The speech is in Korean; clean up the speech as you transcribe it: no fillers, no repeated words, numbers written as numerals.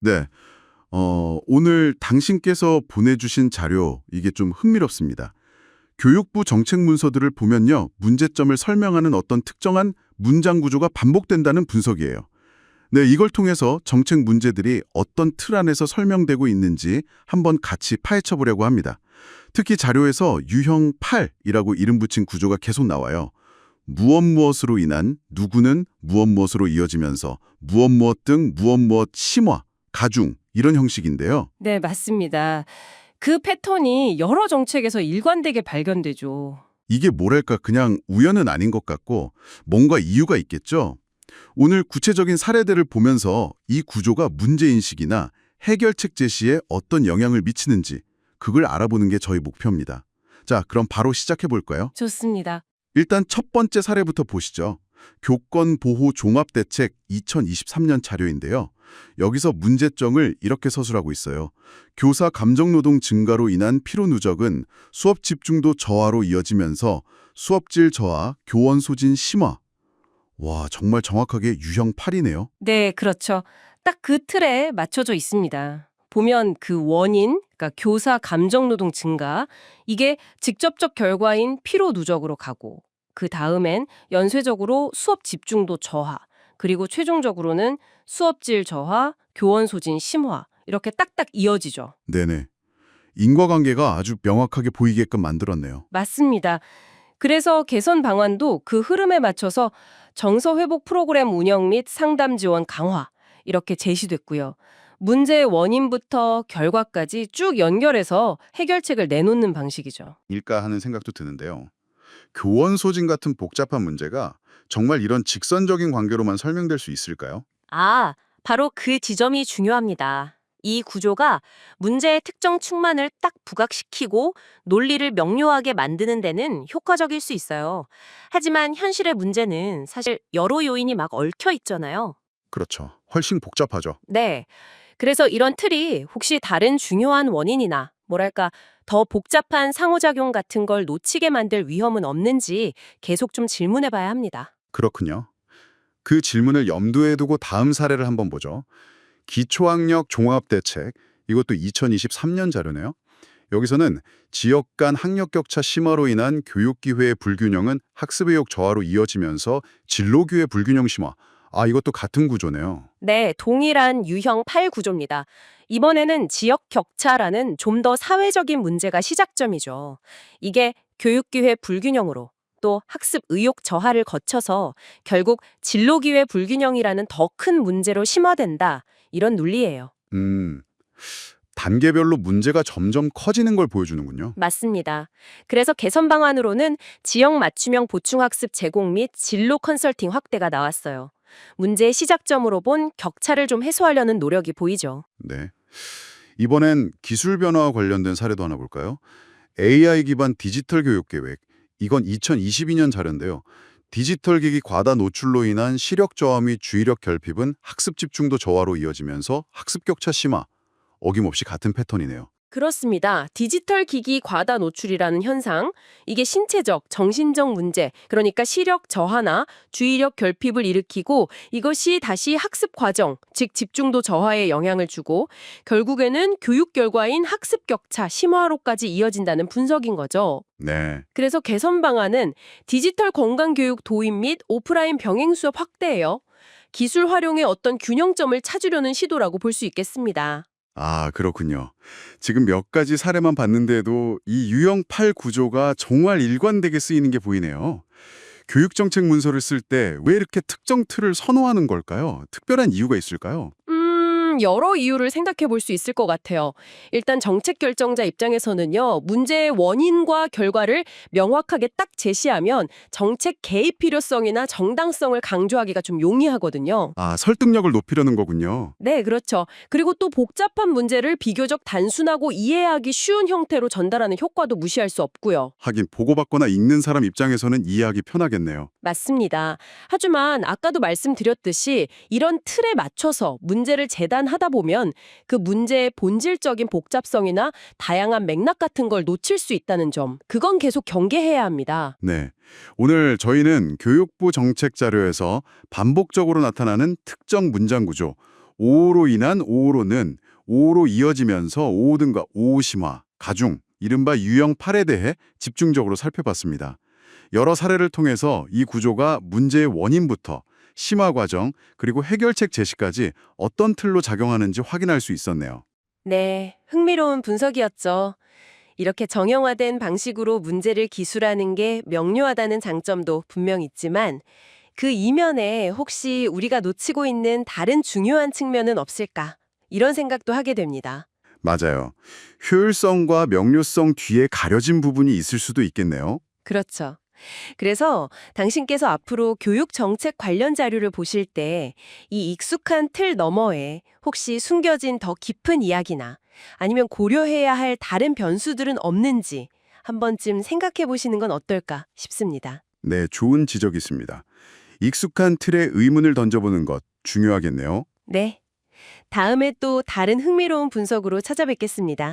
네. 오늘 당신께서 보내주신 자료, 이게 좀 흥미롭습니다. 교육부 정책 문서들을 보면요, 문제점을 설명하는 어떤 특정한 문장 구조가 반복된다는 분석이에요. 네, 이걸 통해서 정책 문제들이 어떤 틀 안에서 설명되고 있는지 한번 같이 파헤쳐 보려고 합니다. 특히 자료에서 유형 8이라고 이름 붙인 구조가 계속 나와요. 무엇 무엇으로 인한 누구는 무엇 무엇으로 이어지면서 무엇 무엇 등 무엇 무엇 심화, 가중 이런 형식인데요. 네, 맞습니다. 그 패턴이 여러 정책에서 일관되게 발견되죠. 이게 뭐랄까 그냥 우연은 아닌 것 같고 뭔가 이유가 있겠죠. 오늘 구체적인 사례들을 보면서 이 구조가 문제인식이나 해결책 제시에 어떤 영향을 미치는지 그걸 알아보는 게 저희 목표입니다. 자, 그럼 바로 시작해 볼까요? 좋습니다. 일단 첫 번째 사례부터 보시죠. 교권보호 종합대책 2023년 자료인데요. 여기서 문제점을 이렇게 서술하고 있어요. 교사 감정노동 증가로 인한 피로 누적은 수업 집중도 저하로 이어지면서 수업질 저하, 교원 소진 심화. 와, 정말 정확하게 유형 8이네요. 네, 그렇죠. 딱 그 틀에 맞춰져 있습니다. 보면 그 원인, 그러니까 교사 감정노동 증가, 이게 직접적 결과인 피로 누적으로 가고, 그 다음엔 연쇄적으로 수업 집중도 저하, 그리고 최종적으로는 수업질 저하, 교원 소진 심화, 이렇게 딱딱 이어지죠. 네네. 인과관계가 아주 명확하게 보이게끔 만들었네요. 맞습니다. 그래서 개선 방안도 그 흐름에 맞춰서 정서 회복 프로그램 운영 및 상담 지원 강화 이렇게 제시됐고요. 문제의 원인부터 결과까지 쭉 연결해서 해결책을 내놓는 방식이죠. 일까 하는 생각도 드는데요. 교원 소진 같은 복잡한 문제가 정말 이런 직선적인 관계로만 설명될 수 있을까요? 아, 바로 그 지점이 중요합니다. 이 구조가 문제의 특정 측만을 딱 부각시키고 논리를 명료하게 만드는 데는 효과적일 수 있어요. 하지만 현실의 문제는 사실 여러 요인이 막 얽혀 있잖아요. 그렇죠. 훨씬 복잡하죠. 네. 그래서 이런 틀이 혹시 다른 중요한 원인이나 뭐랄까 더 복잡한 상호작용 같은 걸 놓치게 만들 위험은 없는지 계속 좀 질문해 봐야 합니다. 그렇군요. 그 질문을 염두에 두고 다음 사례를 한번 보죠. 기초학력 종합대책, 이것도 2023년 자료네요. 여기서는 지역 간 학력 격차 심화로 인한 교육기회의 불균형은 학습의욕 저하로 이어지면서 진로기회 불균형 심화. 아, 이것도 같은 구조네요. 네, 동일한 유형 8 구조입니다. 이번에는 지역 격차라는 좀 더 사회적인 문제가 시작점이죠. 이게 교육기회 불균형으로 또 학습 의욕 저하를 거쳐서 결국 진로기회 불균형이라는 더 큰 문제로 심화된다. 이런 논리예요. 음, 단계별로 문제가 점점 커지는 걸 보여주는군요. 맞습니다. 그래서 개선 방안으로는 지역 맞춤형 보충학습 제공 및 진로 컨설팅 확대가 나왔어요. 문제의 시작점으로 본 격차를 좀 해소하려는 노력이 보이죠. 네. 이번엔 기술 변화와 관련된 사례도 하나 볼까요? AI 기반 디지털 교육 계획. 이건 2022년 자료인데요. 디지털 기기 과다 노출로 인한 시력 저하 및 주의력 결핍은 학습 집중도 저하로 이어지면서 학습 격차 심화. 어김없이 같은 패턴이네요. 그렇습니다. 디지털 기기 과다 노출이라는 현상, 이게 신체적, 정신적 문제, 그러니까 시력 저하나 주의력 결핍을 일으키고 이것이 다시 학습 과정, 즉 집중도 저하에 영향을 주고 결국에는 교육 결과인 학습 격차 심화로까지 이어진다는 분석인 거죠. 네. 그래서 개선 방안은 디지털 건강교육 도입 및 오프라인 병행 수업 확대예요. 기술 활용의 어떤 균형점을 찾으려는 시도라고 볼 수 있겠습니다. 아, 그렇군요. 지금 몇 가지 사례만 봤는데도 이 유형 8 구조가 정말 일관되게 쓰이는 게 보이네요. 교육정책 문서를 쓸 때 왜 이렇게 특정 틀을 선호하는 걸까요? 특별한 이유가 있을까요? 여러 이유를 생각해 볼 수 있을 것 같아요. 일단 정책 결정자 입장에서는요, 문제의 원인과 결과를 명확하게 딱 제시하면 정책 개입 필요성이나 정당성을 강조하기가 좀 용이하거든요. 아, 설득력을 높이려는 거군요. 네, 그렇죠. 그리고 또 복잡한 문제를 비교적 단순하고 이해하기 쉬운 형태로 전달하는 효과도 무시할 수 없고요. 하긴 보고받거나 읽는 사람 입장에서는 이해하기 편하겠네요. 맞습니다. 하지만 아까도 말씀드렸듯이 이런 틀에 맞춰서 문제를 재단하다 보면 그 문제의 본질적인 복잡성이나 다양한 맥락 같은 걸 놓칠 수 있다는 점, 그건 계속 경계해야 합니다. 네. 오늘 저희는 교육부 정책 자료에서 반복적으로 나타나는 특정 문장 구조, 오호로 인한 오호로는 오호로 이어지면서 오호등과 오호심화, 가중, 이른바 유형 8에 대해 집중적으로 살펴봤습니다. 여러 사례를 통해서 이 구조가 문제의 원인부터 심화 과정, 그리고 해결책 제시까지 어떤 틀로 작용하는지 확인할 수 있었네요. 네, 흥미로운 분석이었죠. 이렇게 정형화된 방식으로 문제를 기술하는 게 명료하다는 장점도 분명 있지만 그 이면에 혹시 우리가 놓치고 있는 다른 중요한 측면은 없을까? 이런 생각도 하게 됩니다. 맞아요. 효율성과 명료성 뒤에 가려진 부분이 있을 수도 있겠네요. 그렇죠. 그래서 당신께서 앞으로 교육 정책 관련 자료를 보실 때 이 익숙한 틀 너머에 혹시 숨겨진 더 깊은 이야기나 아니면 고려해야 할 다른 변수들은 없는지 한 번쯤 생각해 보시는 건 어떨까 싶습니다. 네, 좋은 지적이 있습니다. 익숙한 틀에 의문을 던져보는 것 중요하겠네요. 네. 다음에 또 다른 흥미로운 분석으로 찾아뵙겠습니다.